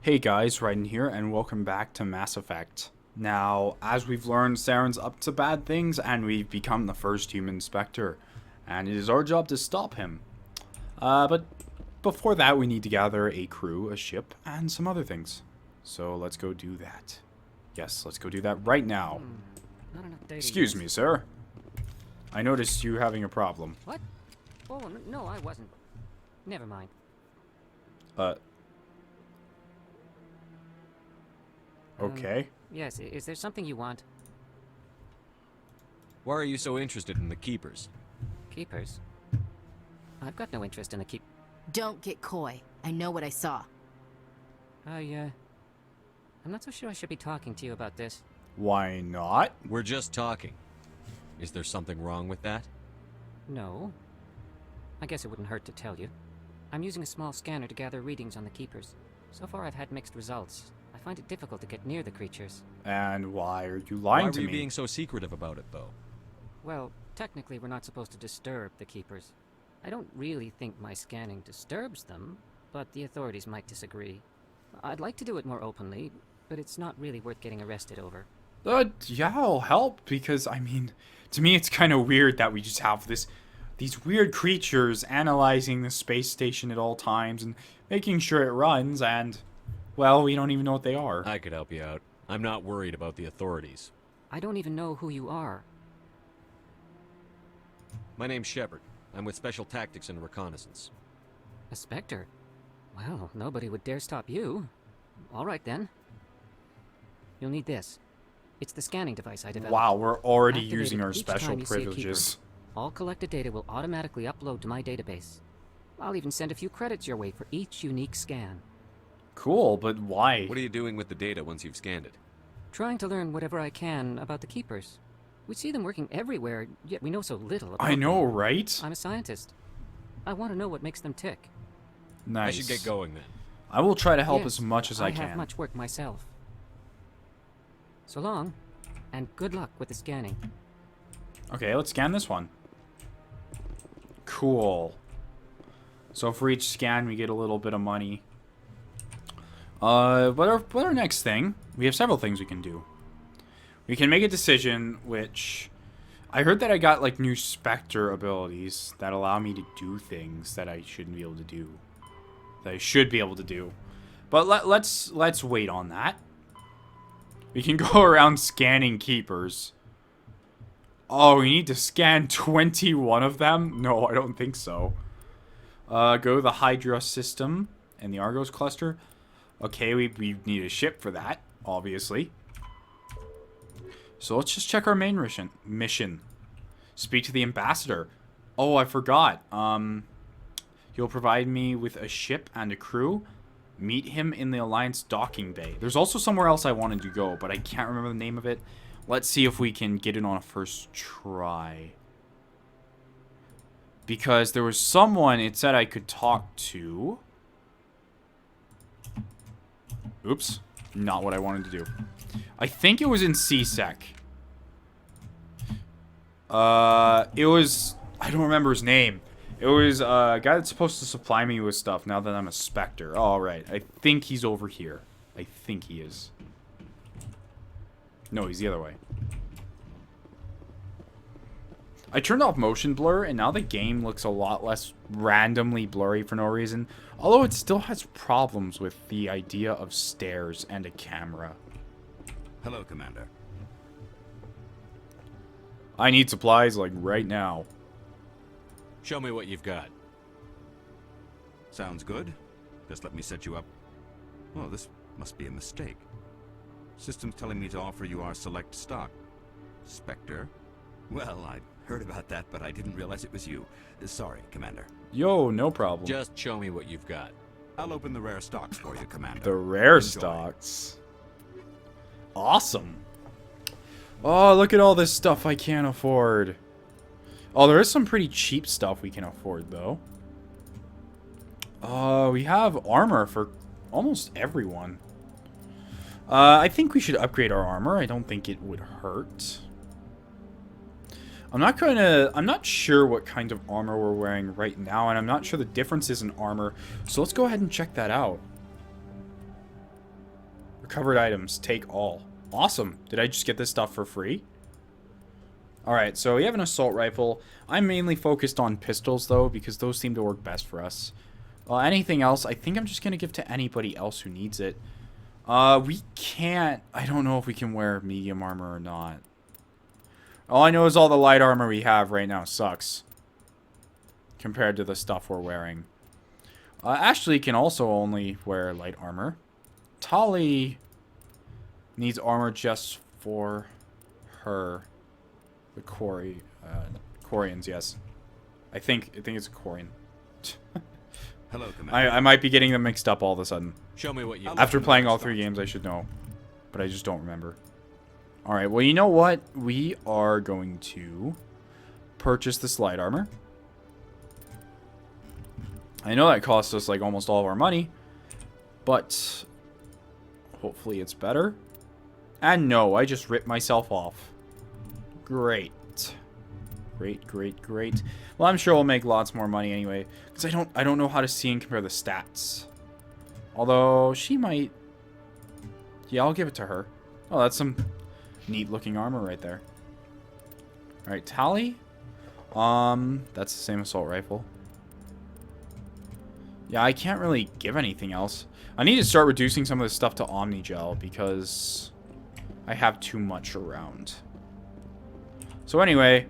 Hey guys, Raiden here, and welcome back to Mass Effect. Now, as we've learned, Saren's up to bad things, and we've become the first human Spectre, and it is our job to stop him. But before that, we need to gather a crew, a ship, and some other things. So let's go do that. Yes, let's go do that right now. Not enough data Excuse yet. me, sir. I noticed you having a problem. What? Oh, no, I wasn't. Never mind. Okay. Yes, is there something you want? Why are you so interested in the Keepers? Keepers? I've got no interest in the keep... Don't get coy. I know what I saw. I'm not so sure I should be talking to you about this. Why not? We're just talking. Is there something wrong with that? No. I guess it wouldn't hurt to tell you. I'm using a small scanner to gather readings on the Keepers. So far I've had mixed results. I find it difficult to get near the creatures. And why are you Why lying were to you me? being so secretive about it, though? Well, technically we're not supposed to disturb the Keepers. I don't really think my scanning disturbs them, but the authorities might disagree. I'd like to do it more openly, but it's not really worth getting arrested over. Yeah, I'll help, because, I mean, to me it's kind of weird that we just have these weird creatures analyzing the space station at all times and making sure it runs, and, well, we don't even know what they are. I could help you out. I'm not worried about the authorities. I don't even know who you are. My name's Shepard. I'm with Special Tactics and Reconnaissance. A Spectre? Well, nobody would dare stop you. All right, then. You'll need this. It's the scanning device I developed. Wow, we're already Activate using it our each special time you see a privileges. keeper. All collected data will automatically upload to my database. I'll even send a few credits your way for each unique scan. Cool, but why? What are you doing with the data once you've scanned it? Trying to learn whatever I can about the Keepers. We see them working everywhere, yet we know so little about I know, them. right? I'm a scientist. I want to know what makes them tick. Nice. I should get going then. I will try to help Yes, as much as I have can. much work myself. So long, and good luck with the scanning. Okay, let's scan this one. Cool. So for each scan, we get a little bit of money. What our next thing? We have several things we can do. We can make a decision, which... I heard that I got, like, new Spectre abilities that allow me to do things that I shouldn't be able to do. That I should be able to do. But let's wait on that. We can go around scanning keepers. Oh, we need to scan 21 of them? No, I don't think so. Go to the Hydra system and the Argos cluster. Okay, we need a ship for that, obviously. So let's just check our main mission. Speak to the ambassador. Oh, I forgot. He'll provide me with a ship and a crew. Meet him in the Alliance docking bay. There's also somewhere else I wanted to go, but I can't remember the name of it. Let's see if we can get it on a first try. Because there was someone it said I could talk to. Oops. Not what I wanted to do. I think it was in CSEC. It was... I don't remember his name. It was a guy that's supposed to supply me with stuff now that I'm a Spectre. All right. I think he's over here. I think he is. No, he's the other way. I turned off motion blur, and now the game looks a lot less randomly blurry for no reason. Although it still has problems with the idea of stairs and a camera. Hello, Commander. I need supplies, like, right now. Show me what you've got. Sounds good. Just let me set you up. Oh, this must be a mistake. System's telling me to offer you our select stock. Spectre? Well, I heard about that, but I didn't realize it was you. Sorry, Commander. Yo, no problem. Just show me what you've got. I'll open the rare stocks for you, Commander. The rare Enjoy. stocks. Awesome. Oh, look at all this stuff I can't afford. Oh, there is some pretty cheap stuff we can afford, though. We have armor for almost everyone. I think we should upgrade our armor. I don't think it would hurt. I'm not sure what kind of armor we're wearing right now, and I'm not sure the differences in armor, so let's go ahead and check that out. Covered items. Take all. Awesome. Did I just get this stuff for free? Alright, so we have an assault rifle. I'm mainly focused on pistols, though, because those seem to work best for us. Anything else, I think I'm just going to give to anybody else who needs it. We can't... I don't know if we can wear medium armor or not. All I know is all the light armor we have right now sucks. Compared to the stuff we're wearing. Ashley can also only wear light armor. Tali needs armor just for her. The Quarians, yes. I think it's a Quarian. Hello, Commander. I might be getting them mixed up all of a sudden. Show me what you... After playing all 3 games, I should know. But I just don't remember. Alright, well, you know what? We are going to purchase this light armor. I know that cost us, like, almost all of our money. But hopefully it's better. And no, I just ripped myself off. Great. Great. Well, I'm sure we'll make lots more money anyway. Because I don't know how to see and compare the stats. Although, she might... Yeah, I'll give it to her. Oh, that's some neat looking armor right there. Alright, Tali. That's the same assault rifle. Yeah, I can't really give anything else. I need to start reducing some of this stuff to Omnigel because I have too much around. So anyway,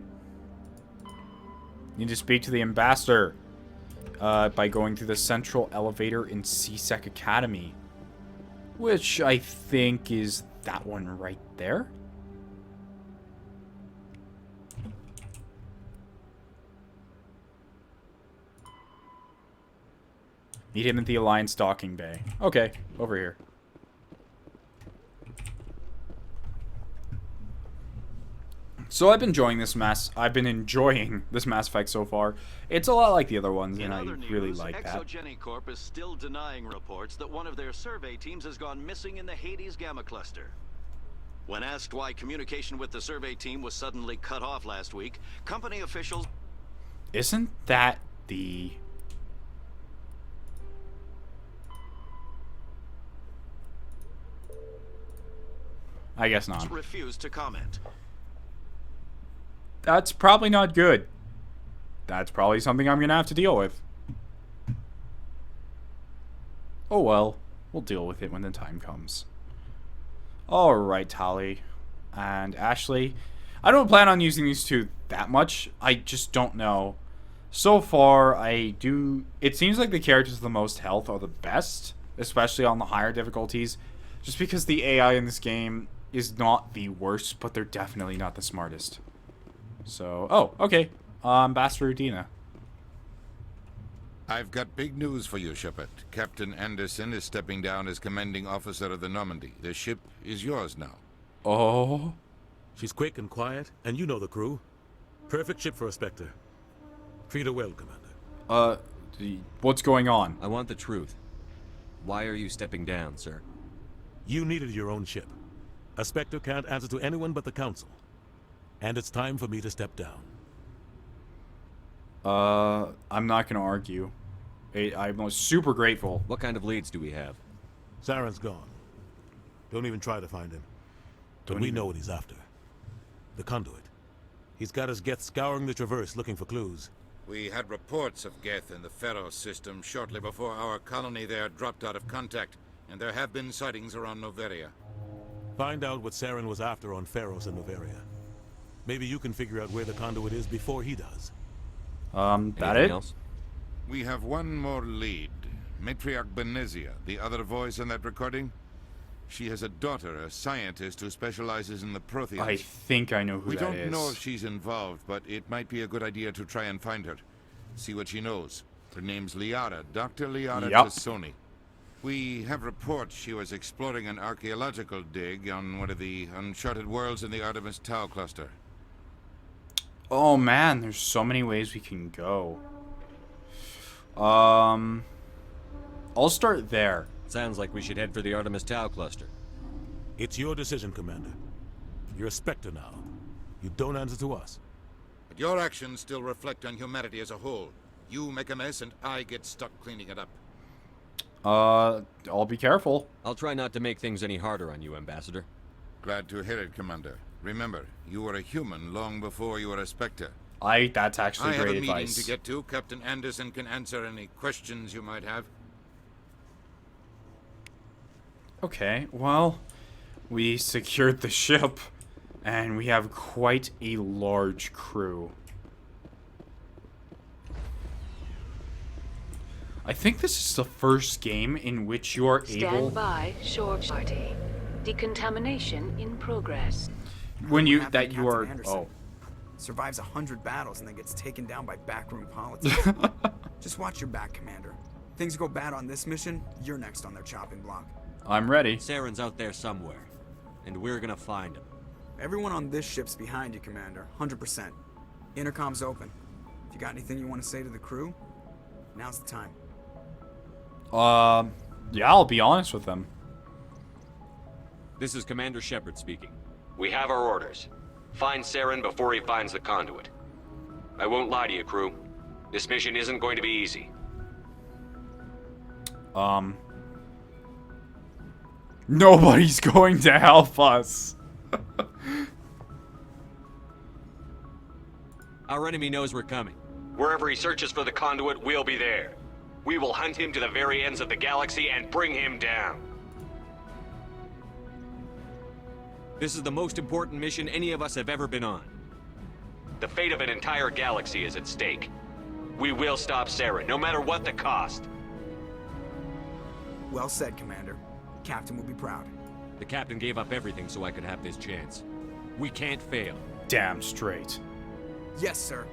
need to speak to the ambassador by going through the central elevator in CSEC Academy, which I think is that one right there. Meet him at the Alliance docking bay. Okay, over here. So I've been enjoying this Mass Effect so far. It's a lot like the other ones, and I really like that. Exogenicorp is still denying reports that one of their survey teams has gone missing in the Hades Gamma Cluster. When asked why communication with the survey team was suddenly cut off last week, company officials... Isn't that the... I guess not. refused to comment. That's probably not good. That's probably something I'm going to have to deal with. Oh well, we'll deal with it when the time comes. Alright, Tali. And Ashley. I don't plan on using these two that much. I just don't know. So far, it seems like the characters with the most health are the best. Especially on the higher difficulties. Just because the AI in this game is not the worst, but they're definitely not the smartest. So, oh, okay. Ambassador Udina. I've got big news for you, Shepard. Captain Anderson is stepping down as commanding officer of the Normandy. The ship is yours now. Oh. She's quick and quiet, and you know the crew. Perfect ship for a Spectre. Treat her well, Commander. What's going on? I want the truth. Why are you stepping down, sir? You needed your own ship. A Spectre can't answer to anyone but the Council. And it's time for me to step down. I'm not gonna argue. I'm super grateful. What kind of leads do we have? Saren's gone. Don't even try to find him. But we know what he's after. The Conduit. He's got his Geth scouring the Traverse looking for clues. We had reports of Geth in the Pharos system shortly before our colony there dropped out of contact, and there have been sightings around Noveria. Find out what Saren was after on Pharos and Noveria. Maybe you can figure out where the Conduit is before he does. That Anything it? else? We have one more lead. Matriarch Benezia, the other voice in that recording. She has a daughter, a scientist who specializes in the Protheans. I think I know who We that is. don't know if she's involved, but it might be a good idea to try and find her. See what she knows. Her name's Liara, Dr. Liara Tassoni. We have reports she was exploring an archaeological dig on one of the uncharted worlds in the Artemis Tau cluster. Oh man, there's so many ways we can go. I'll start there. Sounds like we should head for the Artemis Tau cluster. It's your decision, Commander. You're a Spectre now. You don't answer to us. But your actions still reflect on humanity as a whole. You make a mess and I get stuck cleaning it up. I'll be careful. I'll try not to make things any harder on you, Ambassador. Glad to hear it, Commander. Remember, you were a human long before you were a Spectre. That's actually I have great a meeting advice. to get to. Captain Anderson can answer any questions you might have. Okay, well, we secured the ship, and we have quite a large crew. I think this is the first game in which you are able... Stand by, shore party. Decontamination in progress. When you... What happened that to you Captain are... Anderson? Oh. Survives 100 battles and then gets taken down by backroom politics. Just watch your back, Commander. Things go bad on this mission, you're next on their chopping block. I'm ready. Saren's out there somewhere, and we're gonna find him. Everyone on this ship's behind you, Commander. 100%. Intercom's open. If you got anything you want to say to the crew, now's the time. Yeah, I'll be honest with them. This is Commander Shepard speaking. We have our orders. Find Saren before he finds the conduit. I won't lie to you, crew. This mission isn't going to be easy. Nobody's going to help us. Our enemy knows we're coming. Wherever he searches for the conduit, we'll be there. We will hunt him to the very ends of the galaxy and bring him down. This is the most important mission any of us have ever been on. The fate of an entire galaxy is at stake. We will stop Saren, no matter what the cost. Well said, Commander. Captain will be proud. The captain gave up everything so I could have this chance. We can't fail. Damn straight. Yes, sir.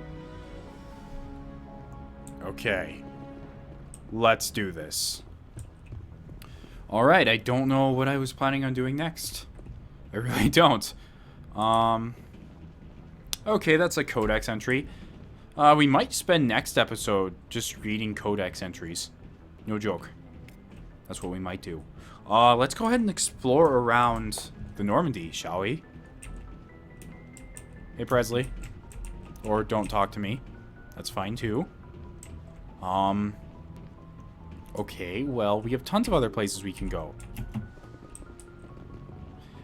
Okay. Let's do this. Alright, I don't know what I was planning on doing next. I really don't. Okay, that's a codex entry. We might spend next episode just reading codex entries. No joke. That's what we might do. Let's go ahead and explore around the Normandy, shall we? Hey, Presley. Or don't talk to me. That's fine, too. Okay, well, we have tons of other places we can go.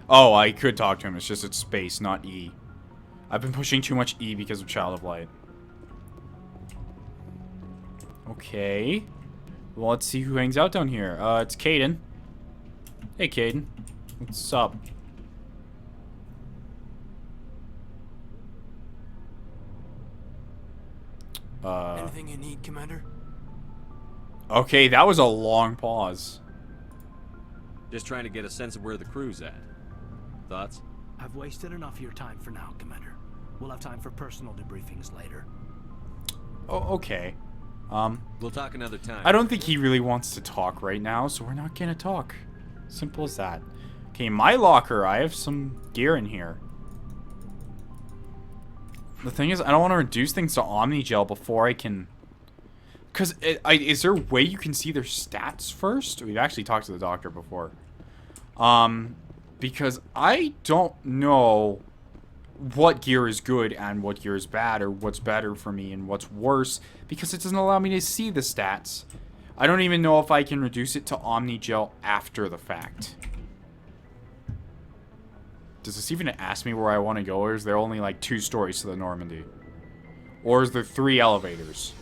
Oh, I could talk to him. It's just it's space, not E. I've been pushing too much E because of Child of Light. Okay. Well, let's see who hangs out down here. It's Caden. Hey, Caden. What's up? Anything you need, Commander? Okay, that was a long pause. Just trying to get a sense of where the crew's at. Thoughts? I've wasted enough of your time for now, Commander. We'll have time for personal debriefings later. Oh, okay. We'll talk another time. I don't think he really wants to talk right now, so we're not gonna talk. Simple as that. Okay, my locker. I have some gear in here. The thing is, I don't want to reduce things to Omnigel before I can... Because, is there a way you can see their stats first? We've actually talked to the doctor before. Because I don't know what gear is good and what gear is bad, or what's better for me and what's worse, because it doesn't allow me to see the stats. I don't even know if I can reduce it to Omnigel after the fact. Does this even ask me where I want to go, or is there only like 2 stories to the Normandy? Or is there 3 elevators?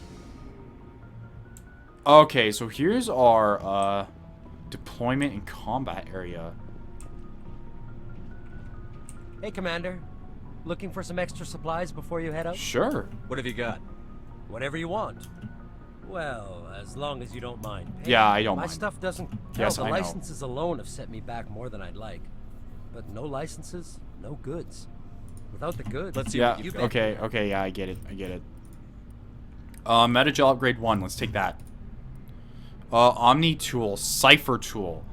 Okay, so here's our deployment and combat area. Hey, Commander. Looking for some extra supplies before you head out? Sure. What have you got? Whatever you want. Well, as long as you don't mind paying. Yeah, I don't My mind. stuff doesn't count. Yes, The I know. licenses alone have set me back more than I'd like. But no licenses, no goods. Without the goods... Let's see Yeah, what you've got. okay, yeah, I get it. Metagel upgrade 1, let's take that. Omni tool, Cipher tool.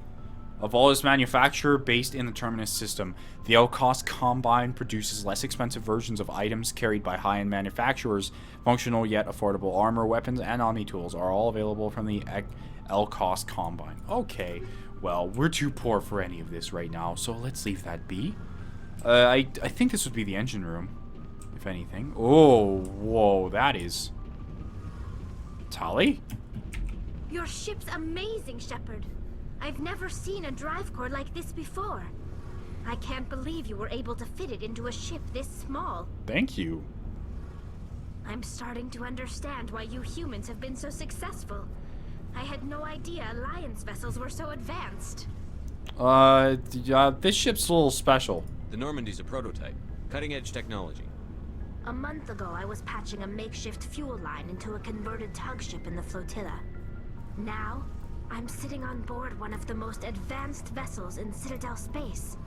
Of all its manufacturer based in the Terminus system, the L-Cost Combine produces less expensive versions of items carried by high-end manufacturers. Functional yet affordable armor, weapons, and Omni tools are all available from the L-Cost Combine. Okay, well, we're too poor for any of this right now, so let's leave that be. I think this would be the engine room, if anything. Oh, whoa, that is... Tali? Your ship's amazing, Shepard. I've never seen a drive core like this before. I can't believe you were able to fit it into a ship this small. Thank you. I'm starting to understand why you humans have been so successful. I had no idea Alliance vessels were so advanced. This ship's a little special. The Normandy's a prototype. Cutting-edge technology. A month ago, I was patching a makeshift fuel line into a converted tug ship in the flotilla. Now, I'm sitting on board one of the most advanced vessels in Citadel space.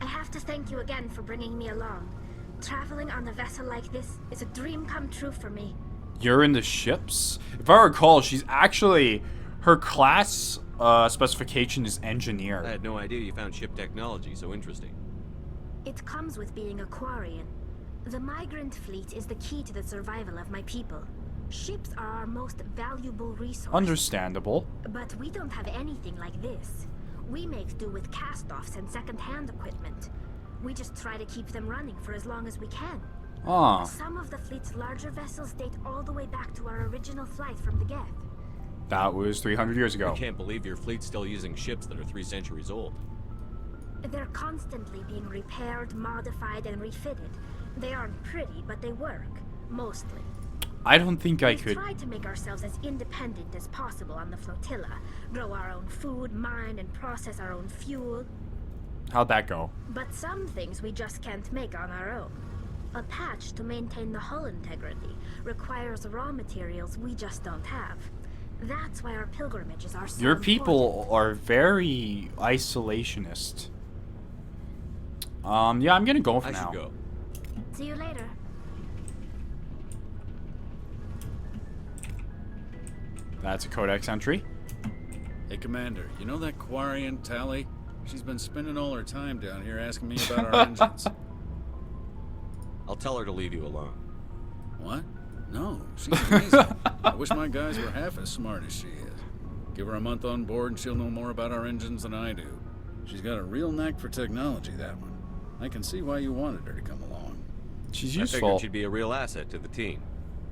I have to thank you again for bringing me along. Traveling on a vessel like this is a dream come true for me. You're in the ships? If I recall, she's actually... Her class specification is engineer. I had no idea you found ship technology so interesting. It comes with being a Quarian. The migrant fleet is the key to the survival of my people. Ships are our most valuable resource. Understandable. But we don't have anything like this. We make do with cast-offs and second-hand equipment. We just try to keep them running for as long as we can. Ah. Some of the fleet's larger vessels date all the way back to our original flight from the Geth. That was 300 years ago. I can't believe your fleet's still using ships that are 3 centuries old. They're constantly being repaired, modified, and refitted. They aren't pretty, but they work. Mostly. I don't think I We've could... tried to make ourselves as independent as possible on the flotilla. Grow our own food, mine, and process our own fuel. How'd that go? But some things we just can't make on our own. A patch to maintain the hull integrity requires raw materials we just don't have. That's why our pilgrimages are so Your important. people are very isolationist. Yeah, I'm gonna go for now. I should go. See you later. That's a codex entry. Hey, Commander, you know that Quarian Tally? She's been spending all her time down here asking me about our engines. I'll tell her to leave you alone. What? No, she's amazing. I wish my guys were half as smart as she is. Give her a month on board and she'll know more about our engines than I do. She's got a real knack for technology, that one. I can see why you wanted her to come along. She's I useful. figured she'd be a real asset to the team.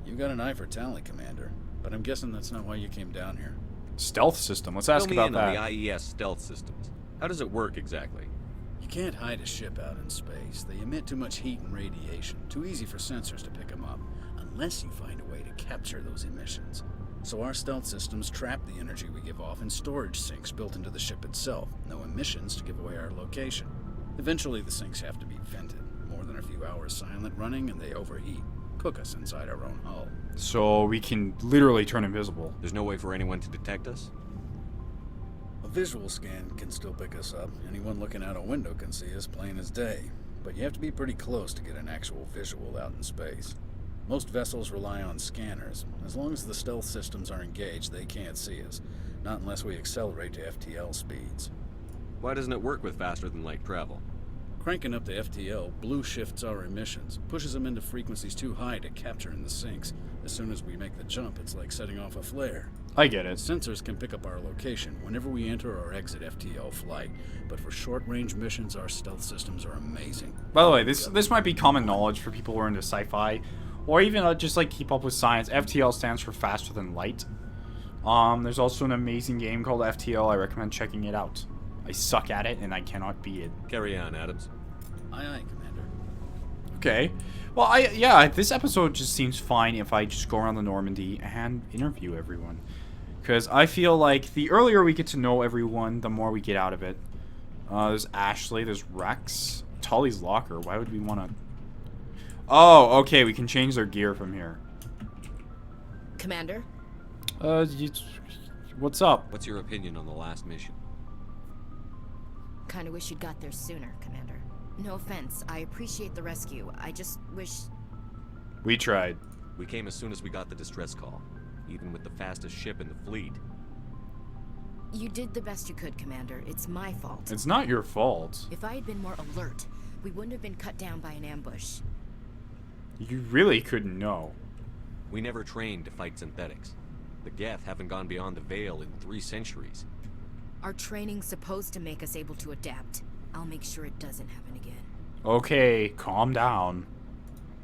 You got an eye for talent, Commander, but I'm guessing that's not why you came down here. Stealth system. Let's ask Fill me about in that. on the IES stealth systems. How does it work exactly? You can't hide a ship out in space. They emit too much heat and radiation. Too easy for sensors to pick them up, unless you find a way to capture those emissions. So our stealth systems trap the energy we give off in storage sinks built into the ship itself. No emissions to give away our location. Eventually the sinks have to be vented. More than a few hours silent running and they overheat. Cook us inside our own hull. So we can literally turn invisible. There's no way for anyone to detect us? A visual scan can still pick us up. Anyone looking out a window can see us plain as day. But you have to be pretty close to get an actual visual out in space. Most vessels rely on scanners. As long as the stealth systems are engaged, they can't see us. Not unless we accelerate to FTL speeds. Why doesn't it work with faster than light travel? Cranking up to FTL blue shifts our emissions, pushes them into frequencies too high to capture in the sinks. As soon as we make the jump, it's like setting off a flare. I get it. Sensors can pick up our location whenever we enter or exit FTL flight, but for short-range missions, our stealth systems are amazing. By the way, this might be common knowledge for people who are into sci-fi, or even just like keep up with science. FTL stands for faster than light. There's also an amazing game called FTL. I recommend checking it out. I suck at it and I cannot beat it. Carry on, Adams. Aye, aye, Commander. Okay. Well, yeah, this episode just seems fine if I just go around the Normandy and interview everyone. Because I feel like the earlier we get to know everyone, the more we get out of it. There's Ashley, there's Rex, Tully's locker. Why would we want to... Oh, okay, we can change their gear from here. Commander? What's up? What's your opinion on the last mission? Kinda wish you'd got there sooner, Commander. No offense, I appreciate the rescue. I just wish... We tried. We came as soon as we got the distress call, even with the fastest ship in the fleet. You did the best you could, Commander. It's my fault. It's not your fault. If I had been more alert, we wouldn't have been cut down by an ambush. You really couldn't know. We never trained to fight synthetics. The Geth haven't gone beyond the Veil in 3 centuries. Our training's supposed to make us able to adapt. I'll make sure it doesn't happen again. Okay, calm down.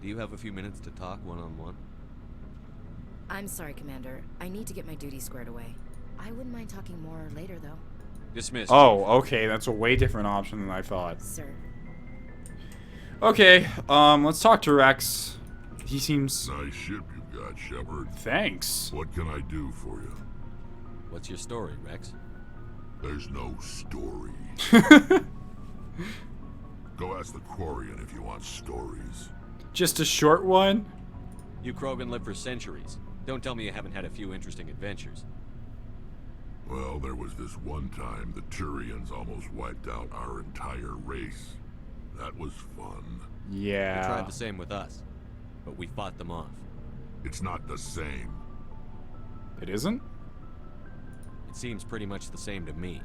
Do you have a few minutes to talk one-on-one? I'm sorry, Commander. I need to get my duties squared away. I wouldn't mind talking more later, though. Dismissed. Oh, okay. That's a way different option than I thought. Sir. Okay, let's talk to Rex. He seems... Nice ship you've got, Shepard. Thanks. What can I do for you? What's your story, Rex? There's no story. Go ask the Quarian if you want stories. Just a short one? You Krogan live for centuries. Don't tell me you haven't had a few interesting adventures. Well, there was this one time the Turians almost wiped out our entire race. That was fun. Yeah. They tried the same with us, but we fought them off. It's not the same. It isn't? It seems pretty much the same to me.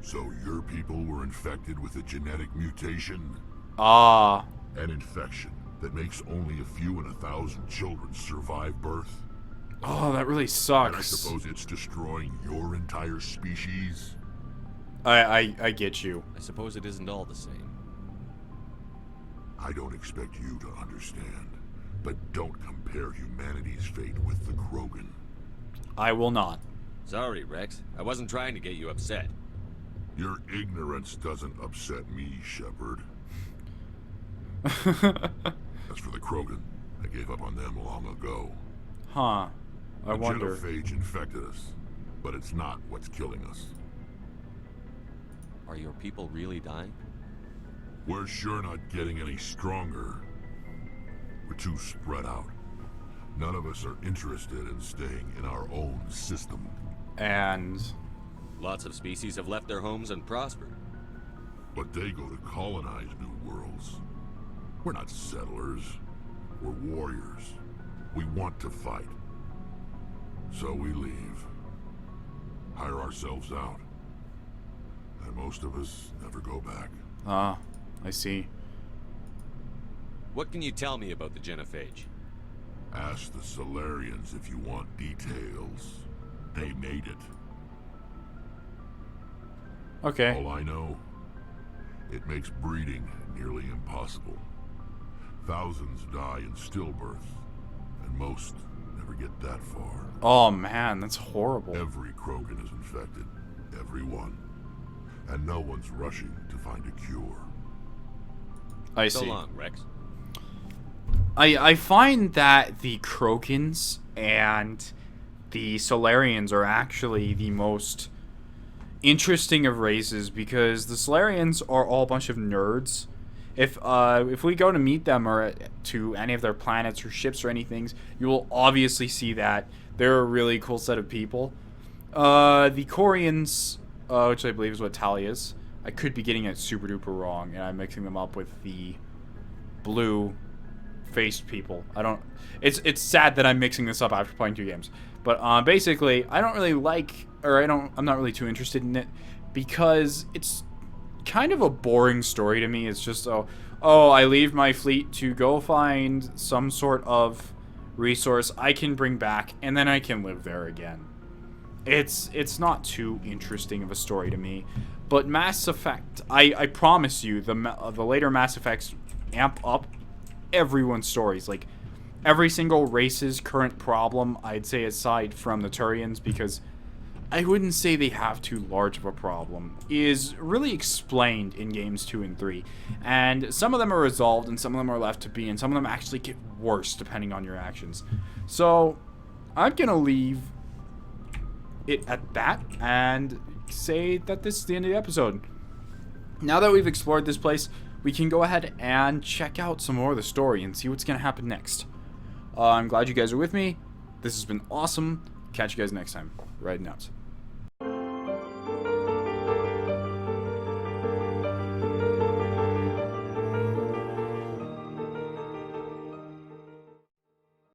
So your people were infected with a genetic mutation? Ah. An infection that makes only a few in 1,000 children survive birth? Oh, that really And I sucks. suppose it's destroying your entire species? I get you. I suppose it isn't all the same. I don't expect you to understand, but don't compare humanity's fate with the Krogan. I will not. Sorry, Rex. I wasn't trying to get you upset. Your ignorance doesn't upset me, Shepard. As for the Krogan, I gave up on them long ago. Huh. I the wonder. Genophage infected us, but it's not what's killing us. Are your people really dying? We're sure not getting any stronger. We're too spread out. None of us are interested in staying in our own system. And... Lots of species have left their homes and prospered. But they go to colonize new worlds. We're not settlers. We're warriors. We want to fight. So we leave. Hire ourselves out. And most of us never go back. Ah, I see. What can you tell me about the Genophage? Ask the Solarians if you want details. They made it. Okay. All I know, it makes breeding nearly impossible. Thousands die in stillbirth, and most never get that far. Oh man, that's horrible. Every Krogan is infected. Every one. And no one's rushing to find a cure. I So see. long, Rex. I find that the Krogans and the Solarians are actually the most interesting of races, because the Solarians are all a bunch of nerds. If we go to meet them or to any of their planets or ships or anything, you will obviously see that they're a really cool set of people. The Quarians, which I believe is what Tali is, I could be getting it super duper wrong, and I'm mixing them up with the blue faced people. It's sad that I'm mixing this up after playing 2 games. But basically, I don't really like, or I'm not really too interested in it, because it's kind of a boring story to me. It's just, oh, I leave my fleet to go find some sort of resource I can bring back, and then I can live there again. It's not too interesting of a story to me. But Mass Effect, I promise you, the later Mass Effects amp up everyone's stories. Like, every single race's current problem, I'd say, aside from the Turians, because I wouldn't say they have too large of a problem, is really explained in games 2 and 3. And some of them are resolved, and some of them are left to be, and some of them actually get worse depending on your actions. So, I'm gonna leave it at that, and say that this is the end of the episode. Now that we've explored this place, we can go ahead and check out some more of the story and see what's gonna happen next. I'm glad you guys are with me. This has been awesome. Catch you guys next time. Raiden out.